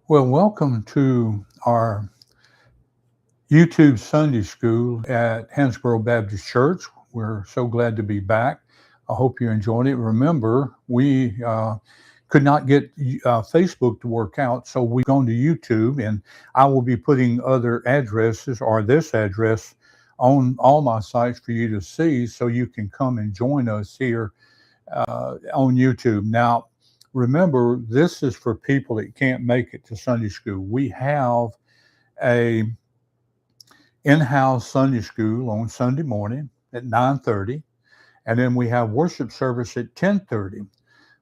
Well, welcome to our YouTube Sunday School at Hansboro Baptist Church. We're so glad to be back. I hope you enjoyed it. Remember, we could not get Facebook to work out, so we've gone to YouTube, and I will be putting other addresses or this address on all my sites for you to see so you can come and join us here on YouTube. Now, remember, this is for people that can't make it to Sunday school. We have a in-house Sunday school on Sunday morning at 9:30, and then we have worship service at 10:30.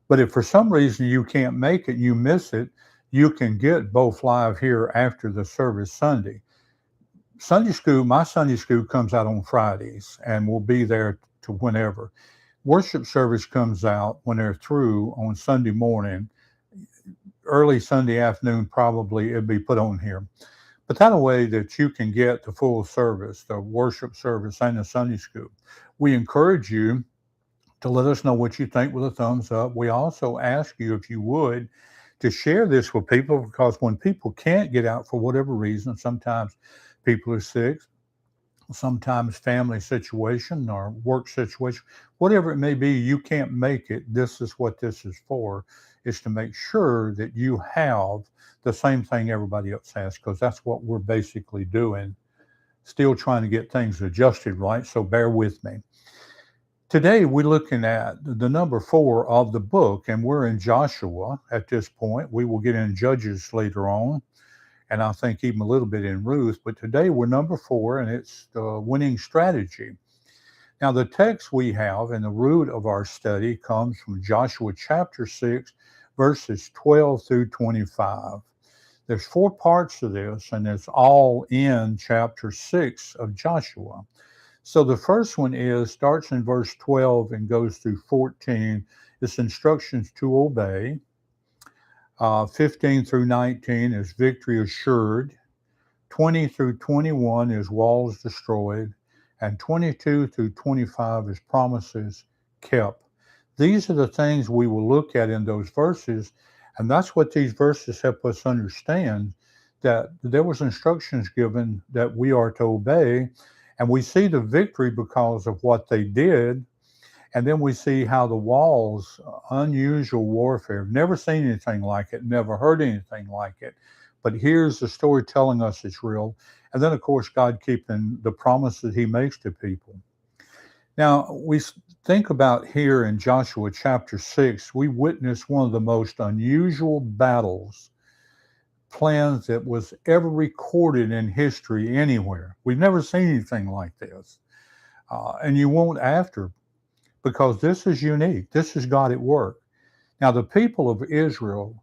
But if for some reason you can't make it, you miss it, you can get both live here after the service Sunday. Sunday school, my Sunday school comes out on Fridays, and we'll be there to whenever. Worship service comes out when they're through on Sunday morning, early Sunday afternoon, probably it'll be put on here. But that a way that you can get the full service, the worship service and the Sunday school. We encourage you to let us know what you think with a thumbs up. We also ask you, if you would, to share this with people, because when people can't get out for whatever reason, sometimes people are sick, sometimes family situation or work situation, whatever it may be, you can't make it. This is what this is for, is to make sure that you have the same thing everybody else has, because that's what we're basically doing, still trying to get things adjusted right. So bear with me. Today we're looking at the number 4 of the book, and we're in Joshua at this point. We will get in Judges later on, and I think even a little bit in Ruth, but today we're number 4, and it's the winning strategy. Now, the text we have and the root of our study comes from Joshua chapter 6, verses 12 through 25. There's 4 parts to this, and it's all in chapter 6 of Joshua. So the first one starts in verse 12 and goes through 14. It's instructions to obey. 15 through 19 is victory assured. 20 through 21 is walls destroyed. And 22 through 25 is promises kept. These are the things we will look at in those verses. And that's what these verses help us understand, that there was instructions given that we are to obey. And we see the victory because of what they did. And then we see how the walls, unusual warfare, never seen anything like it, never heard anything like it. But here's the story telling us it's real. And then, of course, God keeping the promises he makes to people. Now, we think about here in Joshua chapter 6, we witnessed one of the most unusual battles plans that was ever recorded in history anywhere. We've never seen anything like this. And you won't after, because this is unique. This is God at work. Now, the people of Israel,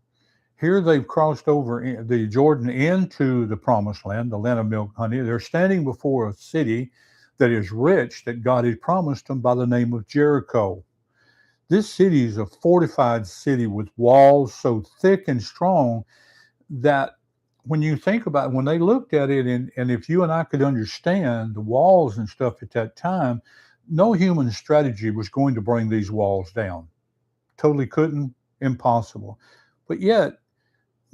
here they've crossed over the Jordan into the promised land, the land of milk and honey. They're standing before a city that is rich, that God had promised them, by the name of Jericho. This city is a fortified city with walls so thick and strong that when you think about it, when they looked at it, and if you and I could understand the walls and stuff at that time, no human strategy was going to bring these walls down. Totally couldn't, impossible. But yet,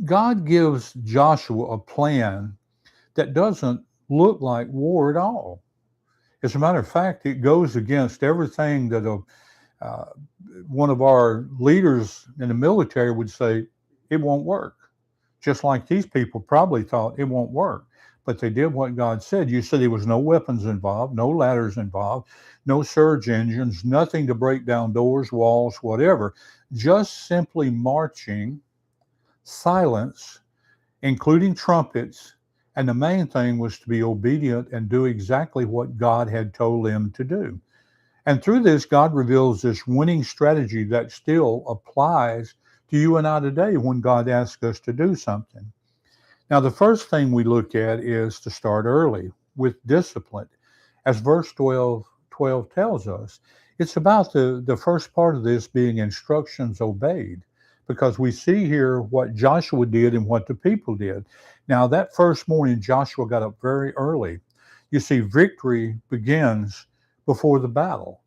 God gives Joshua a plan that doesn't look like war at all. As a matter of fact, it goes against everything that one of our leaders in the military would say. It won't work. Just like these people probably thought it won't work. But they did what God said. You said there was no weapons involved, no ladders involved, no surge engines, nothing to break down doors, walls, whatever. Just simply marching, silence, including trumpets. And the main thing was to be obedient and do exactly what God had told them to do. And through this, God reveals this winning strategy that still applies to you and I today when God asks us to do something. Now, the first thing we look at is to start early with discipline. As verse 12 tells us, it's about the first part of this being instructions obeyed, because we see here what Joshua did and what the people did. Now, that first morning, Joshua got up very early. You see, victory begins before the battle.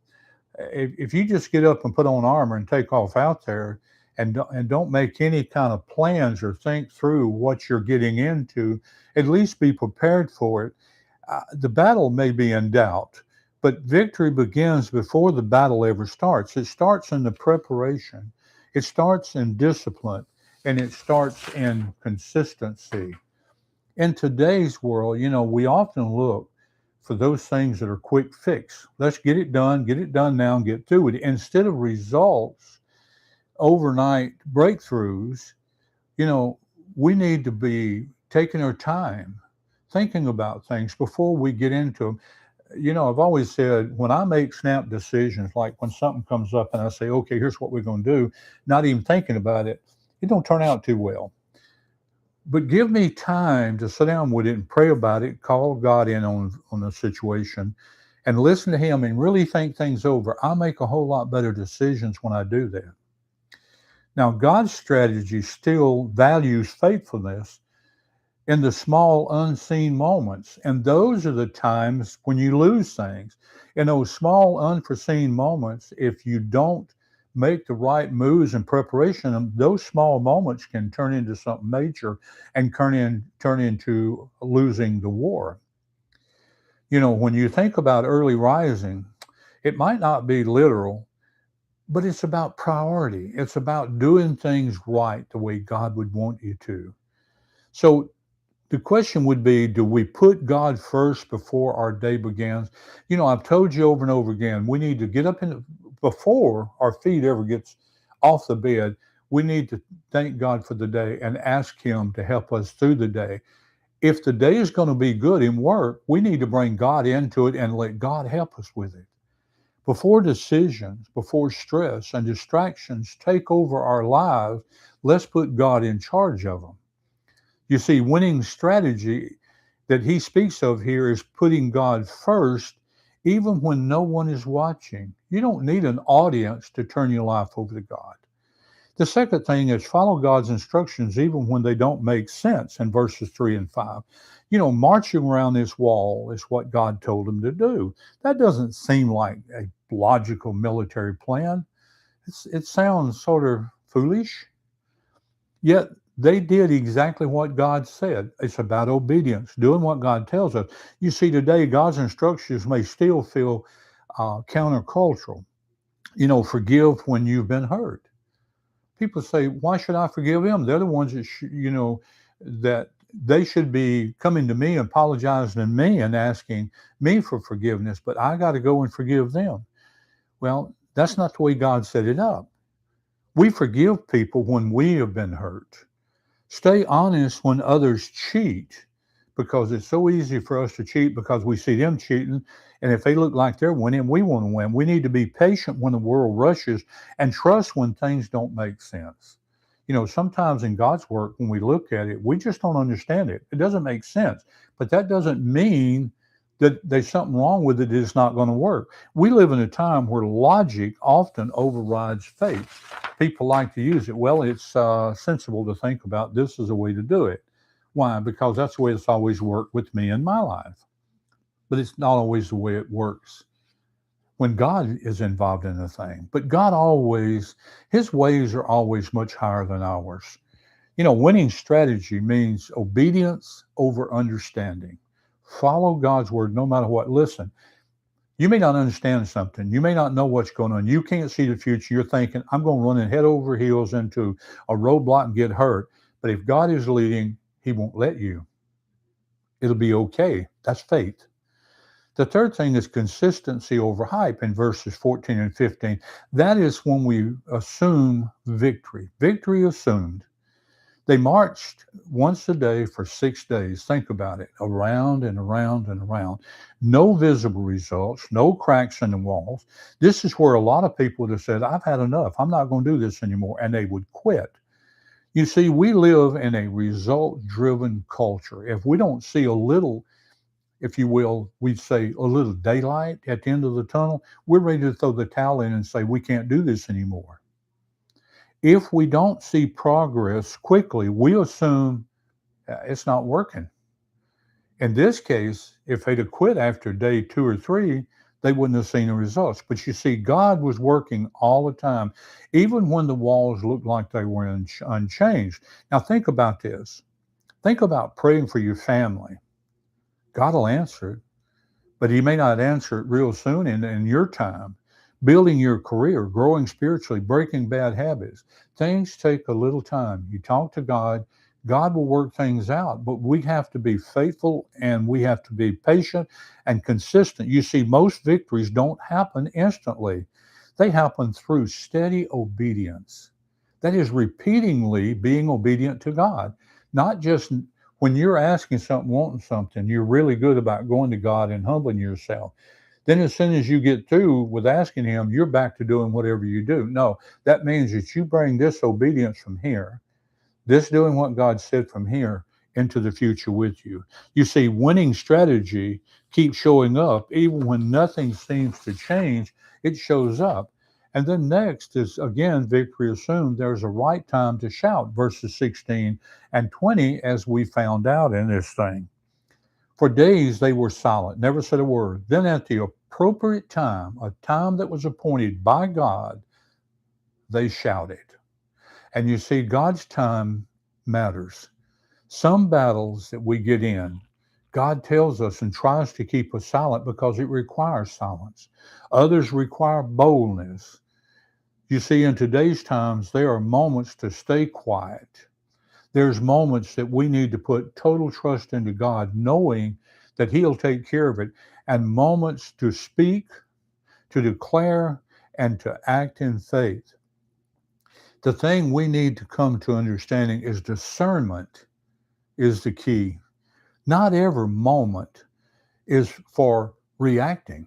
If you just get up and put on armor and take off out there, and don't make any kind of plans or think through what you're getting into, at least be prepared for it. The battle may be in doubt, but victory begins before the battle ever starts. It starts in the preparation, it starts in discipline, and it starts in consistency. In today's world, we often look for those things that are quick fix. Let's get it done now, and get through it. Instead of results, overnight breakthroughs, you know, we need to be taking our time, thinking about things before we get into them. I've always said when I make snap decisions, like when something comes up and I say, okay, here's what we're going to do, not even thinking about it, it don't turn out too well. But give me time to sit down with it and pray about it, call God in on the situation and listen to him and really think things over. I make a whole lot better decisions when I do that. Now, God's strategy still values faithfulness in the small, unseen moments. And those are the times when you lose things. In those small, unforeseen moments, if you don't make the right moves in preparation, those small moments can turn into something major and turn into losing the war. When you think about early rising, it might not be literal, but it's about priority. It's about doing things right the way God would want you to. So the question would be, do we put God first before our day begins? I've told you over and over again, we need to get up before our feet ever gets off the bed. We need to thank God for the day and ask him to help us through the day. If the day is going to be good in work, we need to bring God into it and let God help us with it. Before decisions, before stress and distractions take over our lives, let's put God in charge of them. You see, winning strategy that he speaks of here is putting God first, even when no one is watching. You don't need an audience to turn your life over to God. The second thing is follow God's instructions even when they don't make sense in verses 3 and 5. Marching around this wall is what God told him to do. That doesn't seem like a logical military plan. It sounds sort of foolish. Yet they did exactly what God said. It's about obedience, doing what God tells us. You see, today, God's instructions may still feel countercultural. Forgive when you've been hurt. People say, why should I forgive them? They're the ones that, that they should be coming to me, apologizing to me and asking me for forgiveness, but I got to go and forgive them. Well, that's not the way God set it up. We forgive people when we have been hurt. Stay honest when others cheat, because it's so easy for us to cheat because we see them cheating. And if they look like they're winning, we want to win. We need to be patient when the world rushes and trust when things don't make sense. Sometimes in God's work, when we look at it, we just don't understand it. It doesn't make sense. But that doesn't mean that there's something wrong with it. It's not going to work. We live in a time where logic often overrides faith. People like to use it. Well, it's sensible to think about this as a way to do it. Why? Because that's the way it's always worked with me in my life. But it's not always the way it works when God is involved in a thing. But God always, his ways are always much higher than ours. Winning strategy means obedience over understanding. Follow God's word no matter what. Listen, you may not understand something. You may not know what's going on. You can't see the future. You're thinking, I'm going to run head over heels into a roadblock and get hurt. But if God is leading, he won't let you. It'll be okay. That's faith. The third thing is consistency over hype in verses 14 and 15. That is when we assume victory. Victory assumed. They marched once a day for 6 days. Think about it. Around and around and around. No visible results, no cracks in the walls. This is where a lot of people would have said, I've had enough. I'm not going to do this anymore. And they would quit. You see, we live in a result-driven culture. If we don't see a little, if you will, we'd say a little daylight at the end of the tunnel, we're ready to throw the towel in and say, we can't do this anymore. If we don't see progress quickly, we assume it's not working. In this case, if they'd have quit after day 2 or 3, they wouldn't have seen the results. But you see, God was working all the time, even when the walls looked like they were unchanged. Now, think about this. Think about praying for your family. God will answer it, but He may not answer it real soon in your time. Building your career, growing spiritually, breaking bad habits. Things take a little time. You talk to God, God will work things out, but we have to be faithful and we have to be patient and consistent. You see, most victories don't happen instantly, they happen through steady obedience. That is, repeatedly being obedient to God, not just when you're asking something, wanting something, you're really good about going to God and humbling yourself. Then as soon as you get through with asking Him, you're back to doing whatever you do. No, that means that you bring this obedience from here, this doing what God said from here, into the future with you. You see, winning strategy keeps showing up even when nothing seems to change, it shows up. And then next is again, victory assumed. There's a right time to shout, verses 16 and 20, as we found out in this thing. For days they were silent, never said a word. Then at the appropriate time, a time that was appointed by God, they shouted. And you see, God's time matters. Some battles that we get in, God tells us and tries to keep us silent because it requires silence. Others require boldness. You see, in today's times, there are moments to stay quiet. There's moments that we need to put total trust into God, knowing that He'll take care of it, and moments to speak, to declare, and to act in faith. The thing we need to come to understanding is discernment is the key. Not every moment is for reacting.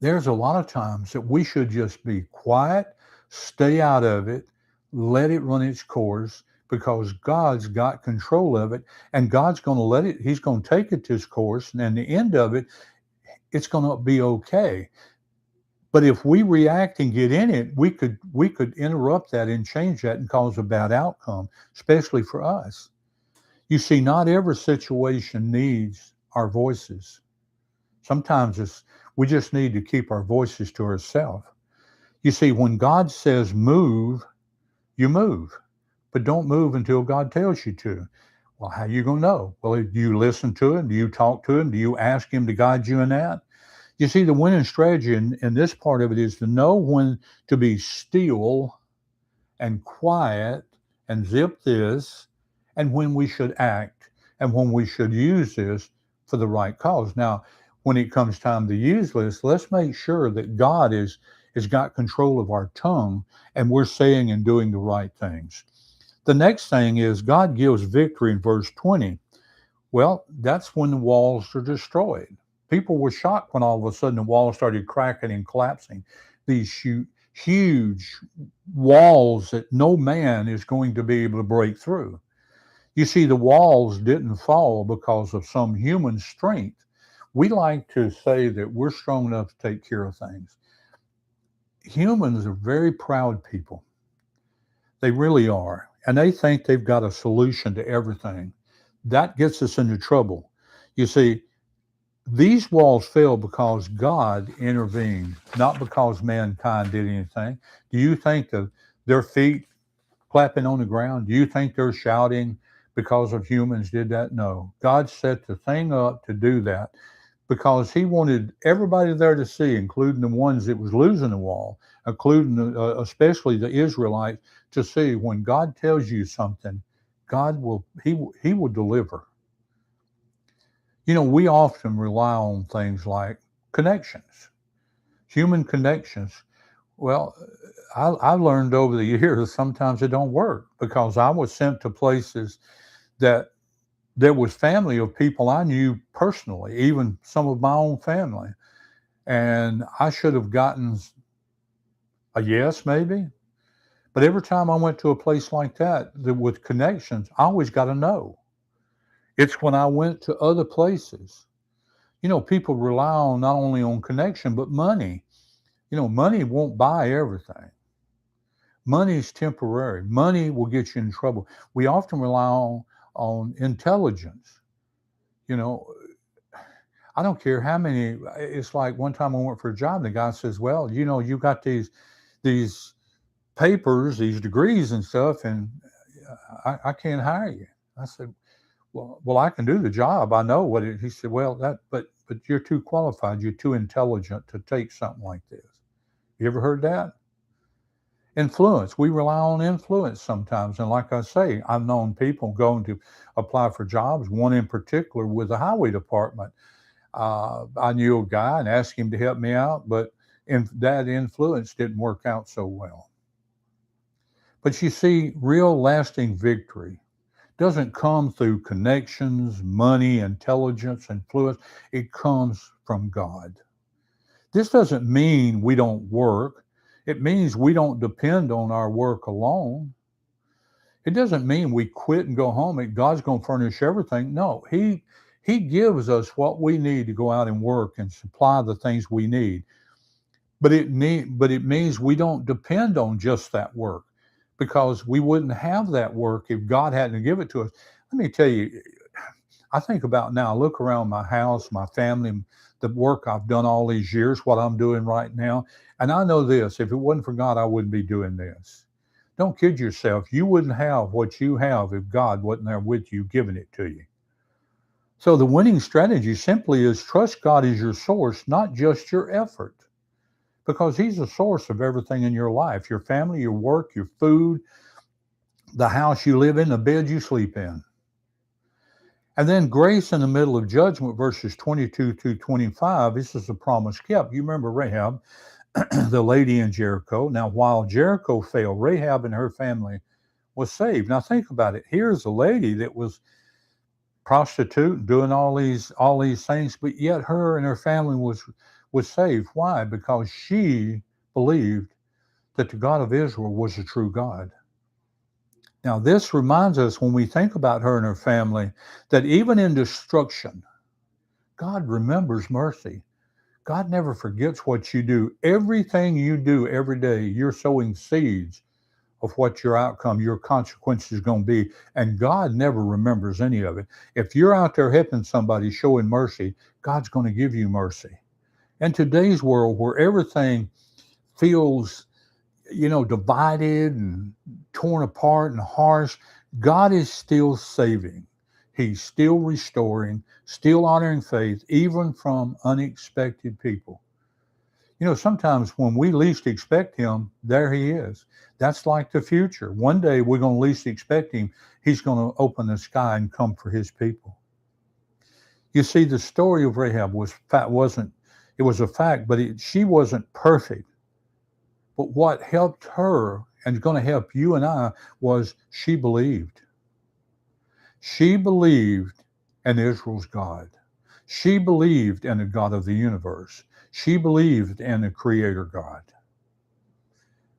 There's a lot of times that we should just be quiet, stay out of it, let it run its course, because God's got control of it, and God's going to let it, He's going to take it to its course, and at the end of it, it's going to be okay. But if we react and get in it, we could interrupt that and change that and cause a bad outcome, especially for us. You see, not every situation needs our voices. Sometimes we just need to keep our voices to ourselves. You see, when God says move, you move, but don't move until God tells you to. Well, how are you going to know? Well, do you listen to Him? Do you talk to Him? Do you ask Him to guide you in that? You see, the winning strategy in this part of it is to know when to be still and quiet and zip this, and when we should act and when we should use this for the right cause. Now, when it comes time to use this, let's make sure that God has got control of our tongue and we're saying and doing the right things. The next thing is God gives victory in verse 20. Well, that's when the walls are destroyed. People were shocked when all of a sudden the walls started cracking and collapsing. These huge walls that no man is going to be able to break through. You see, the walls didn't fall because of some human strength. We like to say that we're strong enough to take care of things. Humans are very proud people. They really are. And they think they've got a solution to everything. That gets us into trouble. You see, these walls fell because God intervened, not because mankind did anything. Do you think that their feet clapping on the ground, do you think they're shouting because of humans did that? No. God set the thing up to do that because He wanted everybody there to see, including the ones that was losing the wall, including especially the Israelites, to see when God tells you something, God will, He will deliver. You know, we often rely on things like connections, human connections. Well, I learned over the years sometimes it don't work because I was sent to places that there was family of people I knew personally, even some of my own family. And I should have gotten a yes, maybe. But every time I went to a place like that with connections, I always got a no. It's when I went to other places. You know, people rely on not only on connection, but money. You know, money won't buy everything. Money is temporary. Money will get you in trouble. We often rely on intelligence. You know, I don't care how many. It's like one time I went for a job, and the guy says, "Well, you got these papers, these degrees and stuff, and I can't hire you." I said, "Well, I can do the job. I know what it." He said, "Well, but you're too qualified. You're too intelligent to take something like this." You ever heard that? Influence. We rely on influence sometimes, and like I say, I've known people going to apply for jobs. One in particular with the highway department. I knew a guy and asked him to help me out, but that influence didn't work out so well. But you see, real lasting victory doesn't come through connections, money, intelligence, influence. It comes from God. This doesn't mean we don't work. It means we don't depend on our work alone. It doesn't mean we quit and go home and God's going to furnish everything. No, He gives us what we need to go out and work and supply the things we need. But it means we don't depend on just that work, because we wouldn't have that work if God hadn't given it to us. Let me tell you, I think about now, I look around my house, my family, the work I've done all these years, what I'm doing right now. And I know this, if it wasn't for God, I wouldn't be doing this. Don't kid yourself. You wouldn't have what you have if God wasn't there with you, giving it to you. So the winning strategy simply is trust God as your source, not just your effort, because He's the source of everything in your life, your family, your work, your food, the house you live in, the bed you sleep in. And then grace in the middle of judgment, verses 22 to 25. This is a promise kept. You remember Rahab, the lady in Jericho. Now, while Jericho fell, Rahab and her family was saved. Now, think about it. Here's a lady that was prostitute, doing all these things, but yet her and her family was saved. Why? Because she believed that the God of Israel was the true God. Now, this reminds us, when we think about her and her family, that even in destruction, God remembers mercy. God never forgets what you do. Everything you do every day, you're sowing seeds of what your outcome, your consequence is going to be. And God never remembers any of it. If you're out there helping somebody, showing mercy, God's going to give you mercy. In today's world, where everything feels divided and torn apart and harsh, God is still saving. He's still restoring, still honoring faith, even from unexpected people. Sometimes when we least expect Him, there He is. That's like the future. One day we're going to least expect Him. He's going to open the sky and come for His people. You see, the story of Rahab was a fact, but she wasn't perfect. But what helped her, and is going to help you and I, was she believed. She believed in Israel's God. She believed in the God of the universe. She believed in the Creator God.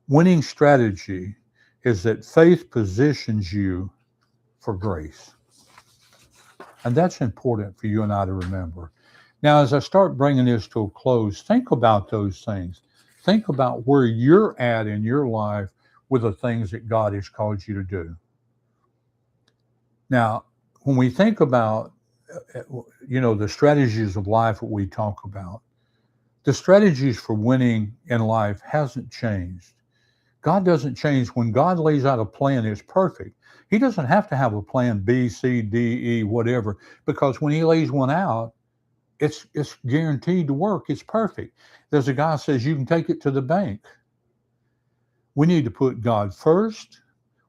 Winning strategy is that faith positions you for grace. And that's important for you and I to remember. Now, as I start bringing this to a close, think about those things. Think about where you're at in your life with the things that God has called you to do. Now, when we think about, the strategies of life that we talk about, the strategies for winning in life hasn't changed. God doesn't change. When God lays out a plan, it's perfect. He doesn't have to have a plan B, C, D, E, whatever, because when He lays one out, it's guaranteed to work. It's perfect. There's a guy who says you can take it to the bank. We need to put God first.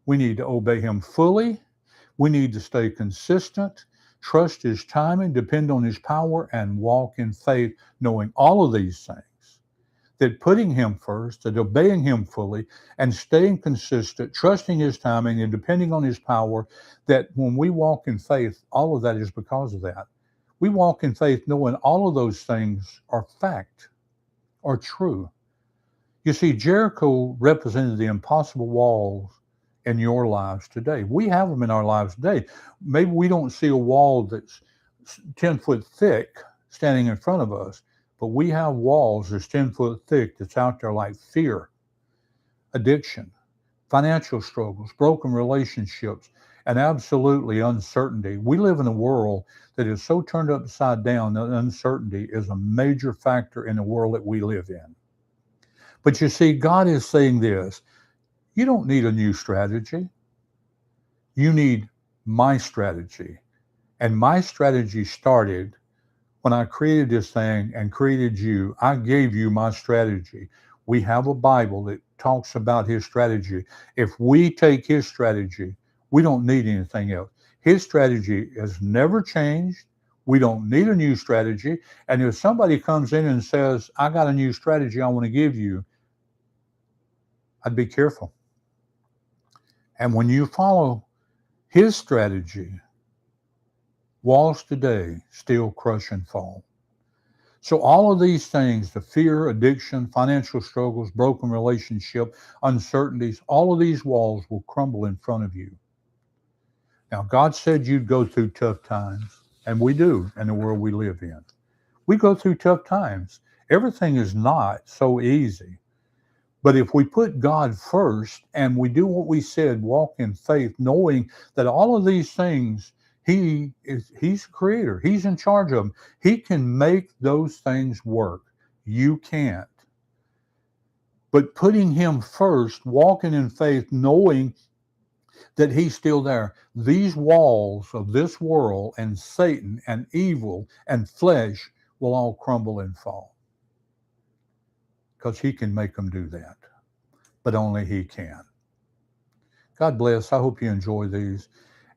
We need to obey Him fully. We need to stay consistent, trust His timing, depend on His power, and walk in faith, knowing all of these things. That putting Him first, that obeying Him fully, and staying consistent, trusting His timing, and depending on His power, that when we walk in faith, all of that is because of that. We walk in faith knowing all of those things are fact, are true. You see, Jericho represented the impossible walls in your lives today. We have them in our lives today. Maybe we don't see a wall that's 10 foot thick standing in front of us, but we have walls that's 10 foot thick that's out there, like fear, addiction, financial struggles, broken relationships, and absolutely uncertainty. We live in a world that is so turned upside down that uncertainty is a major factor in the world that we live in. But you see, God is saying this: you don't need a new strategy. You need my strategy. And my strategy started when I created this thing and created you. I gave you my strategy. We have a Bible that talks about his strategy. If we take his strategy, we don't need anything else. His strategy has never changed. We don't need a new strategy. And if somebody comes in and says, I got a new strategy I want to give you, I'd be careful. And when you follow his strategy, walls today still crush and fall. So all of these things, the fear, addiction, financial struggles, broken relationship, uncertainties, all of these walls will crumble in front of you. Now, God said you'd go through tough times, and we do in the world we live in. We go through tough times. Everything is not so easy. But if we put God first and we do what we said, walk in faith, knowing that all of these things, he's creator. He's in charge of them. He can make those things work. You can't. But putting him first, walking in faith, knowing that he's still there, these walls of this world and Satan and evil and flesh will all crumble and fall. Because he can make them do that. But only he can. God bless. I hope you enjoy these.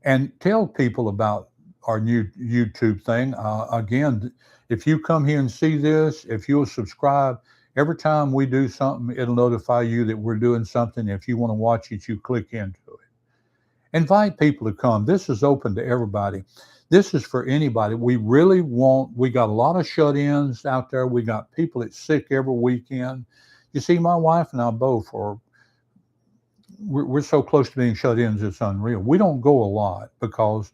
And tell people about our new YouTube thing. Again, if you come here and see this, if you'll subscribe, every time we do something, it'll notify you that we're doing something. If you want to watch it, you click into it. Invite people to come. This is open to everybody. This is for anybody. We got a lot of shut-ins out there. We got people that's sick every weekend. You see, my wife and I both we're so close to being shut-ins, it's unreal. We don't go a lot because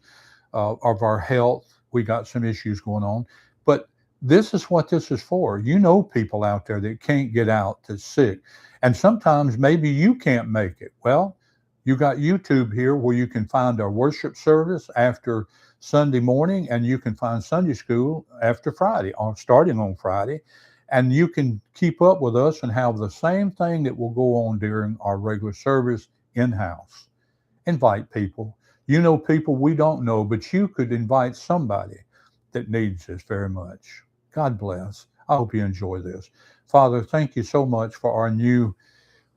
of our health. We got some issues going on. But this is what this is for. You know people out there that can't get out, that's sick. And sometimes maybe you can't make it. Well, you got YouTube here where you can find our worship service after Sunday morning, and you can find Sunday school after Friday, starting on Friday. And you can keep up with us and have the same thing that will go on during our regular service in-house. Invite people. You know people we don't know, but you could invite somebody that needs this very much. God bless. I hope you enjoy this. Father, thank you so much for our new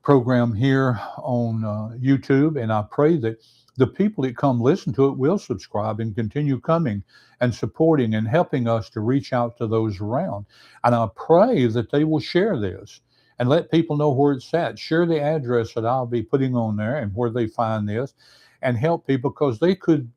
program here on YouTube, and I pray that the people that come listen to it will subscribe and continue coming and supporting and helping us to reach out to those around. And I pray that they will share this and let people know where it's at. Share the address that I'll be putting on there and where they find this, and help people, because they could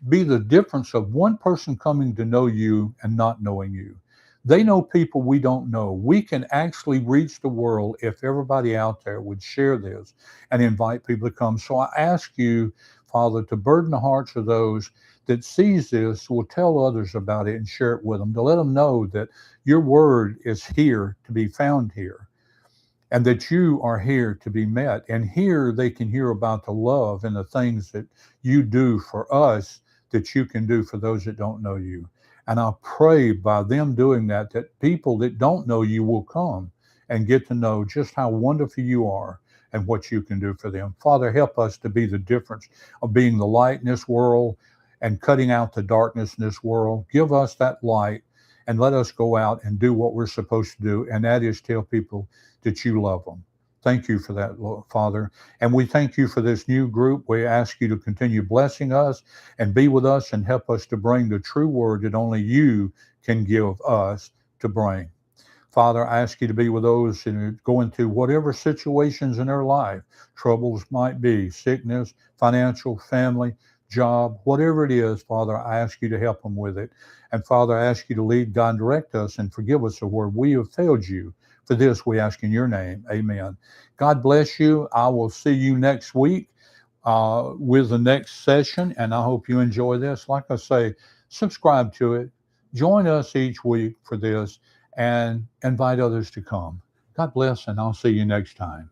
be the difference of one person coming to know you and not knowing you. They know people we don't know. We can actually reach the world if everybody out there would share this and invite people to come. So I ask you, Father, to burden the hearts of those that sees this, will tell others about it and share it with them, to let them know that your word is here to be found here, and that you are here to be met. And here they can hear about the love and the things that you do for us that you can do for those that don't know you. And I pray by them doing that, that people that don't know you will come and get to know just how wonderful you are and what you can do for them. Father, help us to be the difference of being the light in this world and cutting out the darkness in this world. Give us that light and let us go out and do what we're supposed to do, and that is tell people that you love them. Thank you for that, Father. And we thank you for this new group. We ask you to continue blessing us and be with us and help us to bring the true word that only you can give us to bring. Father, I ask you to be with those who go into whatever situations in their life, troubles might be, sickness, financial, family, job, whatever it is, Father, I ask you to help them with it. And Father, I ask you to lead, God, and direct us and forgive us of where we have failed you. For this, we ask in your name. Amen. God bless you. I will see you next week with the next session, and I hope you enjoy this. Like I say, subscribe to it. Join us each week for this, and invite others to come. God bless, and I'll see you next time.